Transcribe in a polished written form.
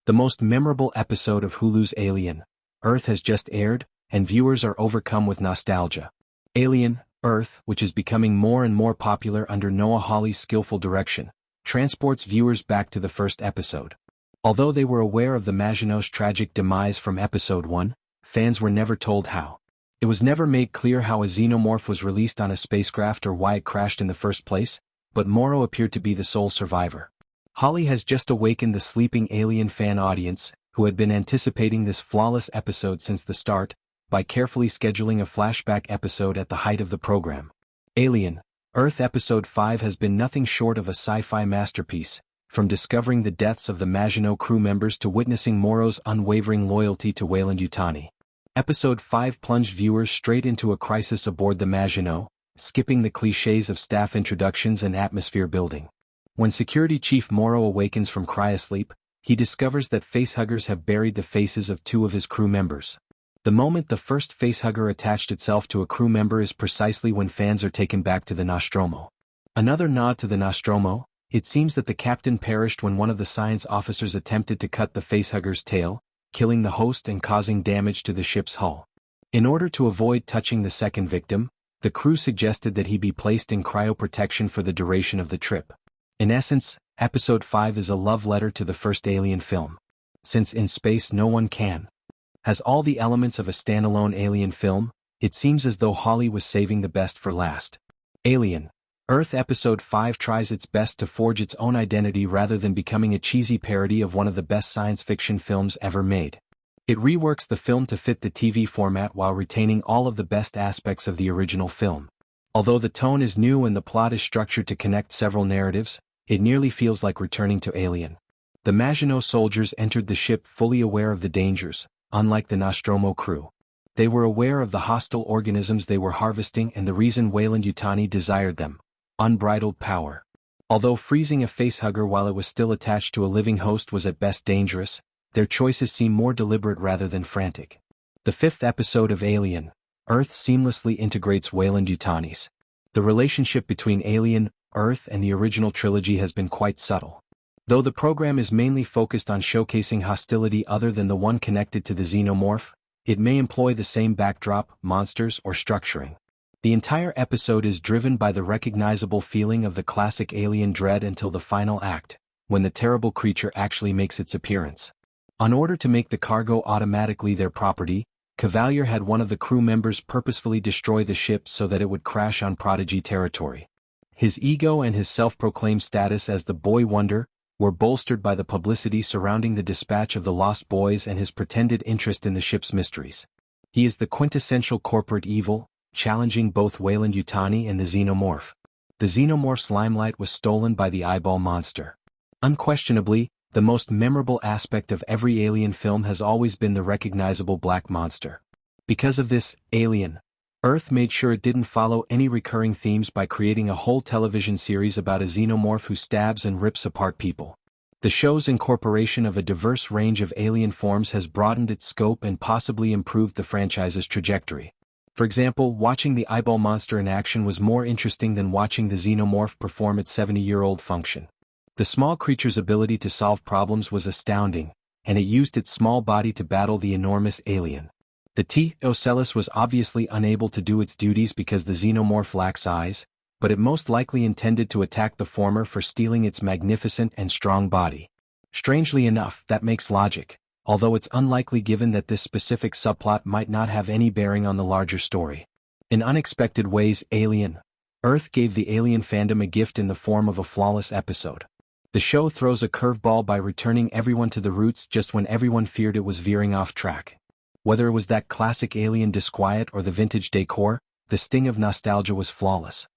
The most memorable episode of Hulu's Alien, Earth has just aired, and viewers are overcome with nostalgia. Alien, Earth, which is becoming more and more popular under Noah Hawley's skillful direction, transports viewers back to the first episode. Although they were aware of the Maginot's tragic demise from episode 1, fans were never told how. It was never made clear how a xenomorph was released on a spacecraft or why it crashed in the first place, but Morrow appeared to be the sole survivor. Hawley has just awakened the sleeping Alien fan audience, who had been anticipating this flawless episode since the start, by carefully scheduling a flashback episode at the height of the program. Alien, Earth Episode 5 has been nothing short of a sci-fi masterpiece, from discovering the deaths of the Maginot crew members to witnessing Morrow's unwavering loyalty to Weyland-Yutani. Episode 5 plunged viewers straight into a crisis aboard the Maginot, skipping the clichés of staff introductions and atmosphere building. When Security Chief Morrow awakens from cryosleep, he discovers that facehuggers have buried the faces of 2 of his crew members. The moment the first facehugger attached itself to a crew member is precisely when fans are taken back to the Nostromo. Another nod to the Nostromo, it seems that the captain perished when one of the science officers attempted to cut the facehugger's tail, killing the host and causing damage to the ship's hull. In order to avoid touching the second victim, the crew suggested that he be placed in cryoprotection for the duration of the trip. In essence, Episode 5 is a love letter to the first Alien film. Since in space no one has all the elements of a standalone Alien film, it seems as though Hawley was saving the best for last. Alien, Earth Episode 5 tries its best to forge its own identity rather than becoming a cheesy parody of one of the best science fiction films ever made. It reworks the film to fit the TV format while retaining all of the best aspects of the original film. Although the tone is new and the plot is structured to connect several narratives, it nearly feels like returning to Alien. The Maginot soldiers entered the ship fully aware of the dangers, unlike the Nostromo crew. They were aware of the hostile organisms they were harvesting and the reason Weyland-Yutani desired them: unbridled power. Although freezing a facehugger while it was still attached to a living host was at best dangerous, their choices seem more deliberate rather than frantic. The 5th episode of Alien, Earth seamlessly integrates Weyland-Yutani's. The relationship between Alien, Earth and the original trilogy has been quite subtle. Though the program is mainly focused on showcasing hostility other than the one connected to the xenomorph, it may employ the same backdrop, monsters, or structuring. The entire episode is driven by the recognizable feeling of the classic Alien dread until the final act, when the terrible creature actually makes its appearance. In order to make the cargo automatically their property, Cavalier had one of the crew members purposefully destroy the ship so that it would crash on Prodigy territory. His ego and his self-proclaimed status as the Boy Wonder were bolstered by the publicity surrounding the dispatch of the Lost Boys and his pretended interest in the ship's mysteries. He is the quintessential corporate evil, challenging both Weyland-Yutani and the xenomorph. The xenomorph's limelight was stolen by the eyeball monster. Unquestionably, the most memorable aspect of every Alien film has always been the recognizable black monster. Because of this, Alien, Earth made sure it didn't follow any recurring themes by creating a whole television series about a xenomorph who stabs and rips apart people. The show's incorporation of a diverse range of alien forms has broadened its scope and possibly improved the franchise's trajectory. For example, watching the eyeball monster in action was more interesting than watching the xenomorph perform its 70-year-old function. The small creature's ability to solve problems was astounding, and it used its small body to battle the enormous alien. The T-Ocellus was obviously unable to do its duties because the xenomorph lacks eyes, but it most likely intended to attack the former for stealing its magnificent and strong body. Strangely enough, that makes logic, although it's unlikely given that this specific subplot might not have any bearing on the larger story. In unexpected ways, Alien, Earth gave the Alien fandom a gift in the form of a flawless episode. The show throws a curveball by returning everyone to the roots just when everyone feared it was veering off track. Whether it was that classic Alien disquiet or the vintage decor, the sting of nostalgia was flawless.